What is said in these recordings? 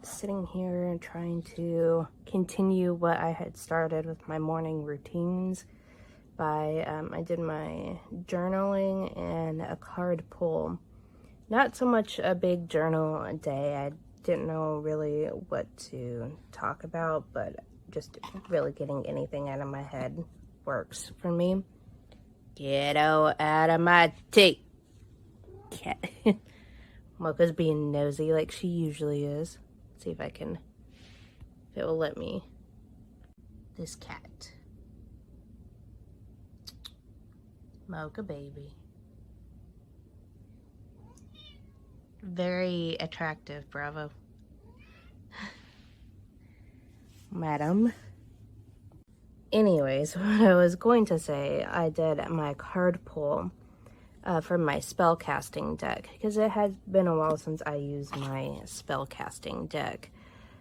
sitting here and trying to continue what I had started with my morning routines by, I did my journaling and a card pull. Not so much a big journal a day. I didn't know really what to talk about, but just really getting anything out of my head works for me. Ghetto out of my tea. Cat. Mocha's being nosy like she usually is. Let's see if it will let me. This cat. Mocha baby. Very attractive, bravo. Madam. Anyways, what I was going to say, I did my card pull for my spell casting deck, because it has been a while since I used my spell casting deck,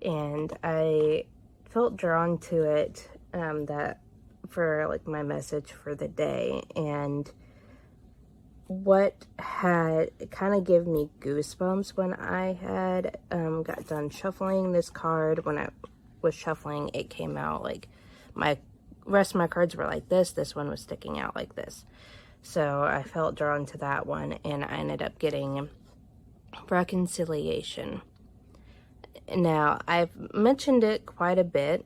and I felt drawn to it that for like my message for the day. And what had kind of gave me goosebumps when I had got done shuffling this card, when I was shuffling, it came out like my rest of my cards were like this one was sticking out like this. So I felt drawn to that one, and I ended up getting reconciliation. Now, I've mentioned it quite a bit.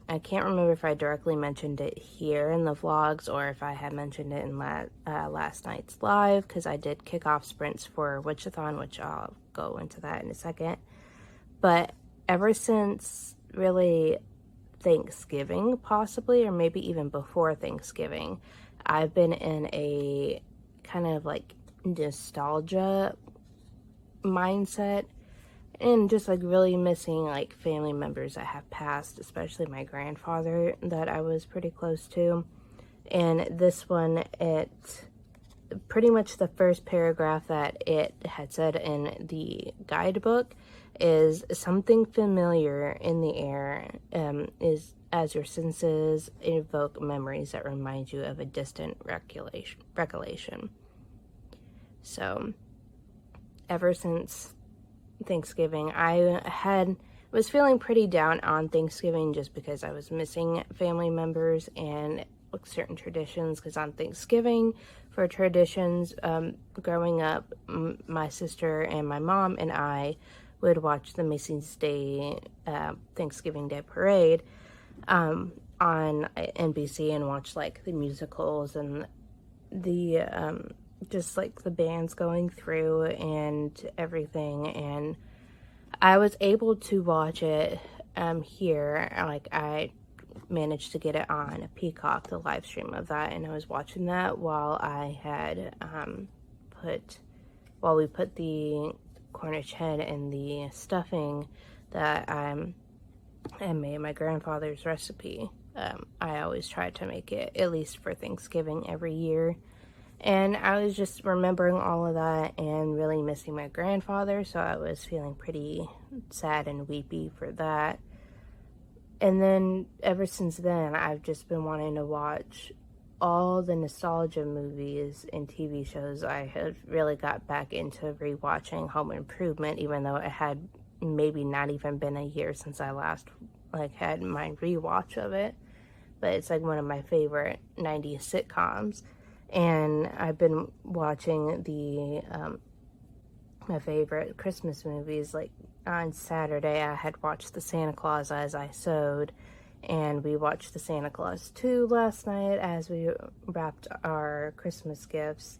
I can't remember if I directly mentioned it here in the vlogs or if I had mentioned it in last night's live, because I did kick off sprints for Witchathon, which I'll go into that in a second. But ever since really Thanksgiving, possibly, or maybe even before Thanksgiving, I've been in a kind of like nostalgia mindset, and just like really missing like family members that have passed, especially my grandfather that I was pretty close to. And this one, it pretty much the first paragraph that it had said in the guidebook is something familiar in the air, is as your senses evoke memories that remind you of a distant recollection. So ever since Thanksgiving, I was feeling pretty down on Thanksgiving just because I was missing family members and certain traditions. Because on Thanksgiving, for traditions, growing up, my sister and my mom and I would watch the Macy's Day Thanksgiving Day Parade on NBC, and watch like the musicals and the just like the bands going through and everything. And I was able to watch it here. Like I managed to get it on Peacock, the live stream of that, and I was watching that while I had we put the Cornish hen and the stuffing that I made my grandfather's recipe. I always try to make it at least for Thanksgiving every year. And I was just remembering all of that and really missing my grandfather, so I was feeling pretty sad and weepy for that. And then ever since then, I've just been wanting to watch all the nostalgia movies and TV shows. I have really got back into rewatching Home Improvement, even though it had maybe not even been a year since I last had my rewatch of it. But it's like one of my favorite 90s sitcoms. And I've been watching my favorite Christmas movies. Like on Saturday, I had watched The Santa Claus As I Sewed, and we watched The Santa Claus 2 last night as we wrapped our Christmas gifts.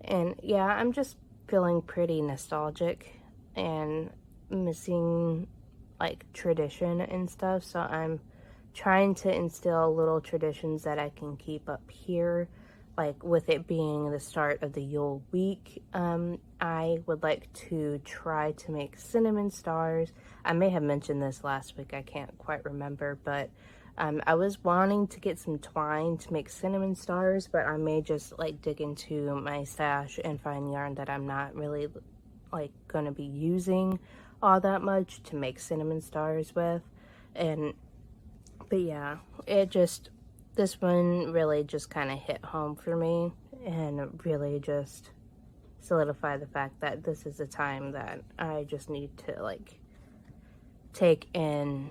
And yeah, I'm just feeling pretty nostalgic and missing like tradition and stuff. So I'm trying to instill little traditions that I can keep up here. Like with it being the start of the Yule week, I would like to try to make cinnamon stars. I may have mentioned this last week, I can't quite remember, but I was wanting to get some twine to make cinnamon stars, but I may just like dig into my stash and find yarn that I'm not really like going to be using all that much to make cinnamon stars with. But yeah, this one really just kind of hit home for me, and really just solidified the fact that this is a time that I just need to like take and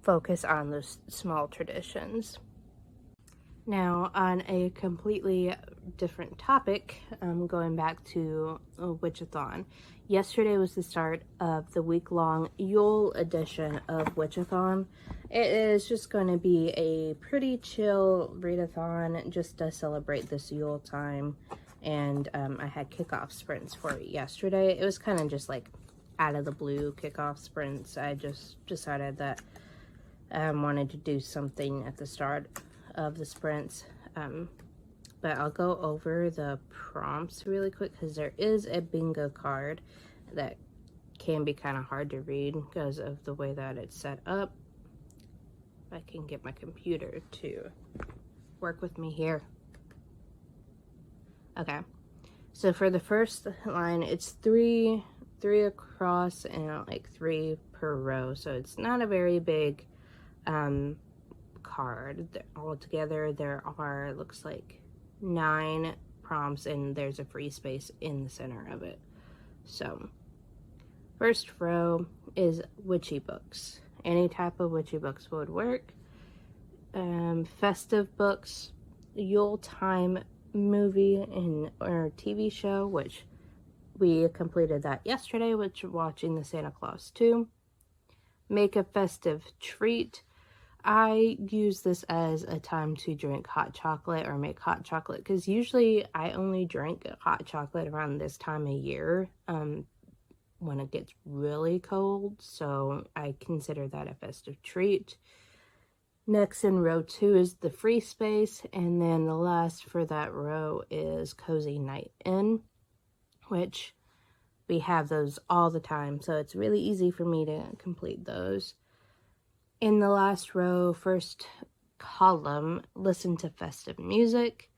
focus on those small traditions. Now, on a completely different topic, going back to Witchathon. Yesterday was the start of the week-long Yule edition of Witchathon. It is just going to be a pretty chill readathon just to celebrate this Yule time. And I had kickoff sprints for it yesterday. It was kind of just like out of the blue kickoff sprints. I just decided that I wanted to do something at the start of the sprints. But I'll go over the prompts really quick because there is a bingo card that can be kind of hard to read because of the way that it's set up. I can get my computer to work with me here. Okay, so for the first line, it's three across and like 3 per row, so it's not a very big card. Altogether there are, looks like 9 prompts, and there's a free space in the center of it. So first row is witchy books. Any type of witchy books would work. Festive books, Yule time movie or TV show, which we completed that yesterday, which watching the Santa Claus 2. Make a festive treat. I use this as a time to drink hot chocolate or make hot chocolate, because usually I only drink hot chocolate around this time of year when it gets really cold, so I consider that a festive treat. Next in row 2 is the free space, and then the last for that row is cozy night in, which we have those all the time, so it's really easy for me to complete those. In the last row, first column, listen to festive music.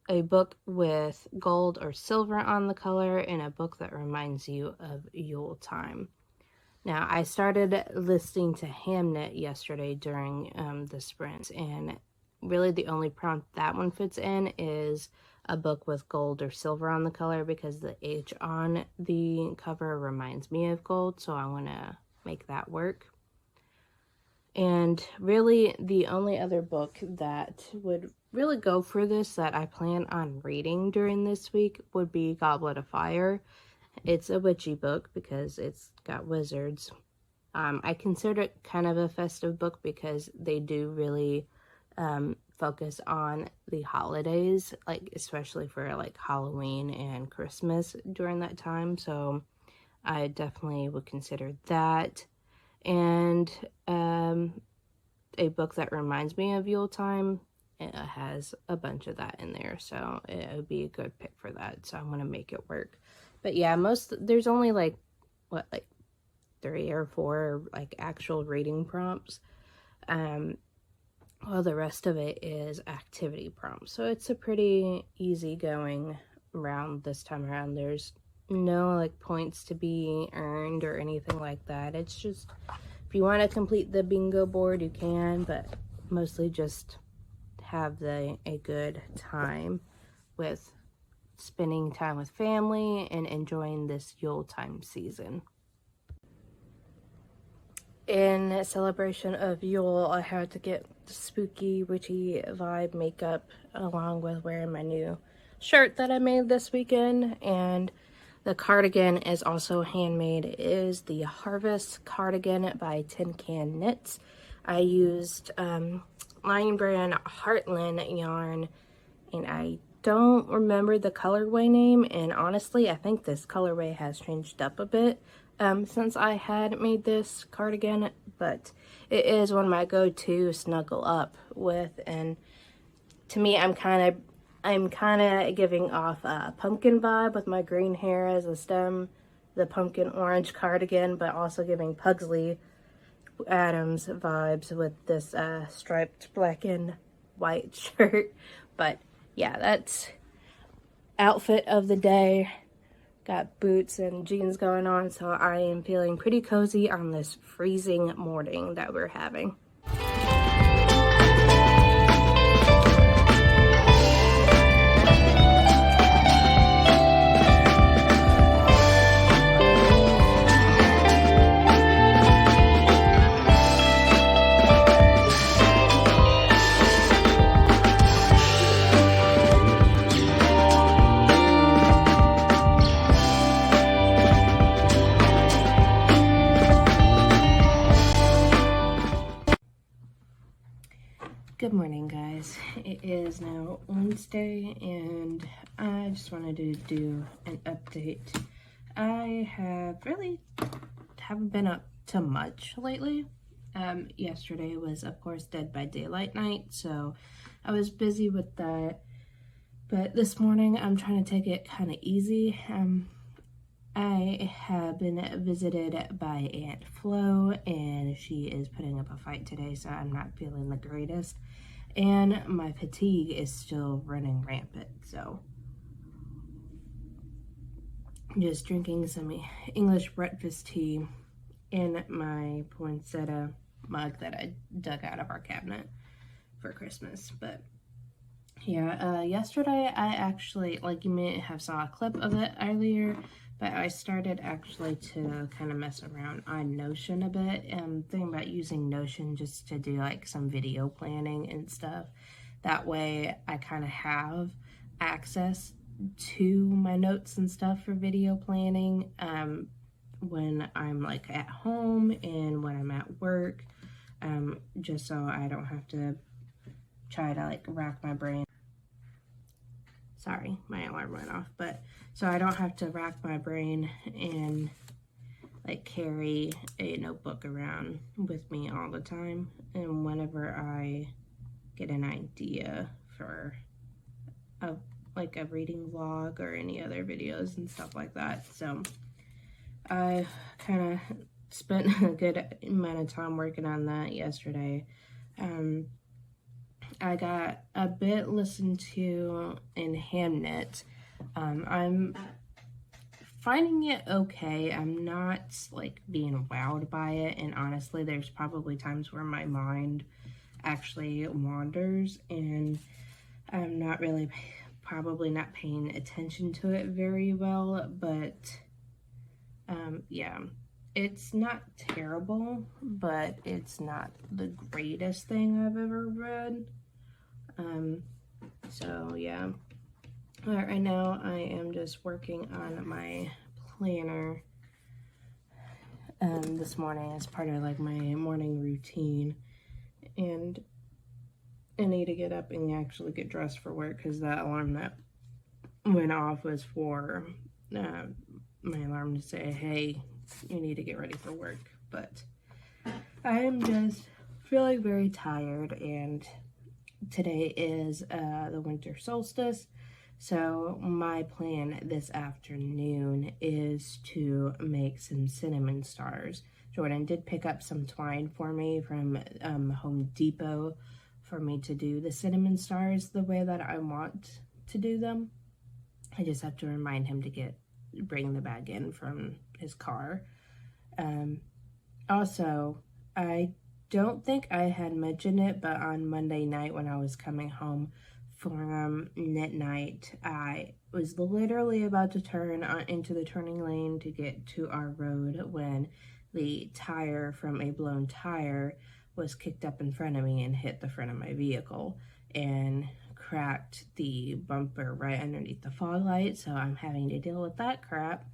A book with gold or silver on the color, and a book that reminds you of Yule time. Now, I started listening to Hamnet yesterday during the sprints, and really the only prompt that one fits in is a book with gold or silver on the color, because the H on the cover reminds me of gold, so I want to make that work. And really, the only other book that would really go for this that I plan on reading during this week would be Goblet of Fire. It's a witchy book because it's got wizards. I consider it kind of a festive book because they do really focus on the holidays, like especially for like Halloween and Christmas during that time. So I definitely would consider that. And a book that reminds me of Yule time, it has a bunch of that in there, so it would be a good pick for that, so I'm going to make it work. But yeah, there's only like 3 or 4 like actual reading prompts, well, the rest of it is activity prompts, so it's a pretty easy going round this time around. There's no like points to be earned or anything like that. It's just, if you want to complete the bingo board, you can, but mostly just have a good time with spending time with family and enjoying this Yule time season. In celebration of Yule, I had to get the spooky, witchy vibe makeup along with wearing my new shirt that I made this weekend, and the cardigan is also handmade. It is the Harvest cardigan by Tin Can Knits. I used Lion Brand Heartland yarn, and I don't remember the colorway name, and honestly I think this colorway has changed up a bit since I had made this cardigan, but it is one of my go-to snuggle up with, and to me I'm kind of giving off a pumpkin vibe with my green hair as a stem, the pumpkin orange cardigan, but also giving Pugsley Adams vibes with this striped black and white shirt. But yeah, that's outfit of the day. Got boots and jeans going on, so I am feeling pretty cozy on this freezing morning that we're having. Good morning, guys. It is now Wednesday, and I just wanted to do an update. I haven't been up to much lately. Yesterday was, of course, Dead by Daylight night, so I was busy with that. But this morning, I'm trying to take it kind of easy. I have been visited by Aunt Flo, and she is putting up a fight today, so I'm not feeling the greatest. And my fatigue is still running rampant, so I'm just drinking some English breakfast tea in my poinsettia mug that I dug out of our cabinet for Christmas. But yeah, yesterday I actually, like, you may have saw a clip of it earlier, but I started actually to kind of mess around on Notion a bit, and thinking about using Notion just to do like some video planning and stuff. That way I kind of have access to my notes and stuff for video planning when I'm like at home and when I'm at work, just so I don't have to try to like rack my brain. Sorry, my alarm went off, but so I don't have to rack my brain and like carry a notebook around with me all the time. And whenever I get an idea for a reading vlog or any other videos and stuff like that. So I kind of spent a good amount of time working on that yesterday. I got a bit listened to in Hamnet. I'm finding it okay. I'm not like being wowed by it, and honestly there's probably times where my mind actually wanders and I'm not really probably not paying attention to it very well, but yeah, it's not terrible, but it's not the greatest thing I've ever read. So yeah, right now I am just working on my planner this morning as part of like my morning routine, and I need to get up and actually get dressed for work because that alarm that went off was for my alarm to say, hey, you need to get ready for work. But I am just feeling very tired, and today is the winter solstice, so my plan this afternoon is to make some cinnamon stars. Jordan did pick up some twine for me from Home Depot for me to do the cinnamon stars the way that I want to do them. I just have to remind him to bring the bag in from his car. Also, I don't think I had mentioned it, but on Monday night when I was coming home from knit night, I was literally about to turn into the turning lane to get to our road when the tire from a blown tire was kicked up in front of me and hit the front of my vehicle and cracked the bumper right underneath the fog light, so I'm having to deal with that crap.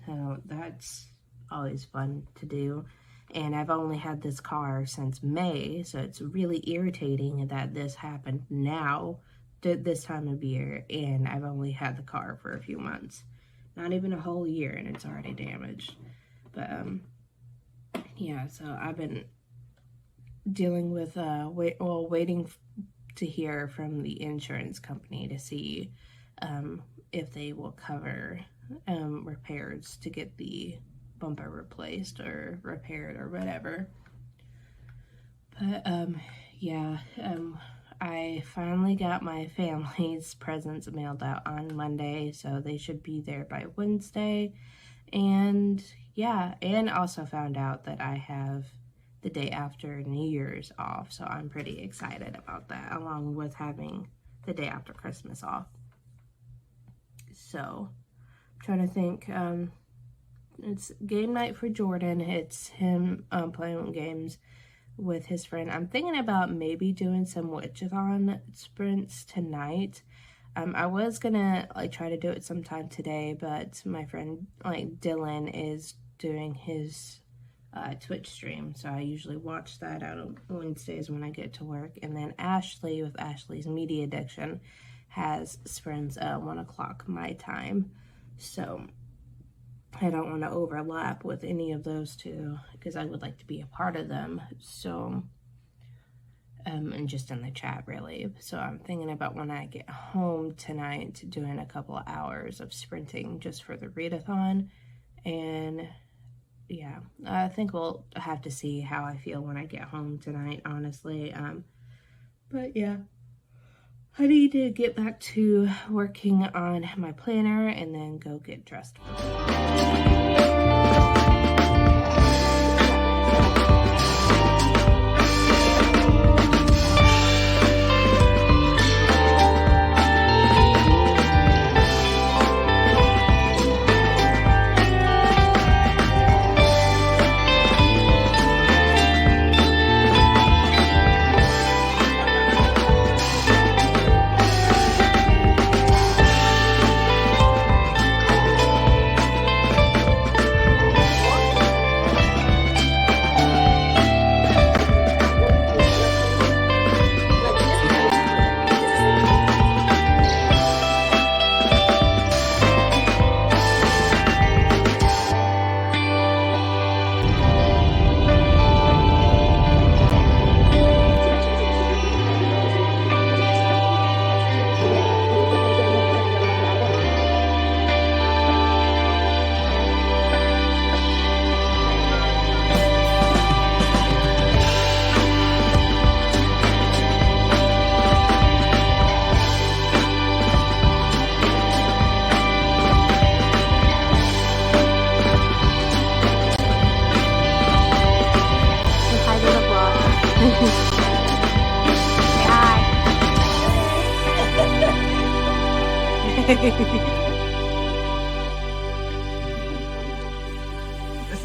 So that's always fun to do. And I've only had this car since May, so it's really irritating that this happened now, this time of year, and I've only had the car for a few months. Not even a whole year, and it's already damaged. But, yeah, so I've been dealing with, waiting to hear from the insurance company to see if they will cover repairs to get the bumper replaced or repaired or whatever. But yeah, I finally got my family's presents mailed out on Monday, so they should be there by Wednesday. And yeah, and also found out that I have the day after New Year's off, so I'm pretty excited about that, along with having the day after Christmas off. So I'm trying to think. It's game night for Jordan. It's him playing games with his friend. I'm thinking about maybe doing some witchathon sprints tonight. I was gonna like try to do it sometime today, but my friend like Dylan is doing his Twitch stream. So I usually watch that out on Wednesdays when I get to work. And then Ashley, with Ashley's Media Addiction, has sprints at 1 o'clock my time. So I don't want to overlap with any of those two because I would like to be a part of them. So, and just in the chat really. So I'm thinking about when I get home tonight doing a couple of hours of sprinting just for the readathon. And yeah, I think we'll have to see how I feel when I get home tonight, honestly. But yeah, I need to get back to working on my planner and then go get dressed for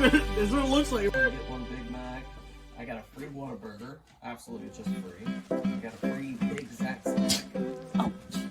This is what it looks like. I get 1 Big Mac. I got a free Whataburger. Absolutely just free. I got a free Big Zack snack. Oh. So,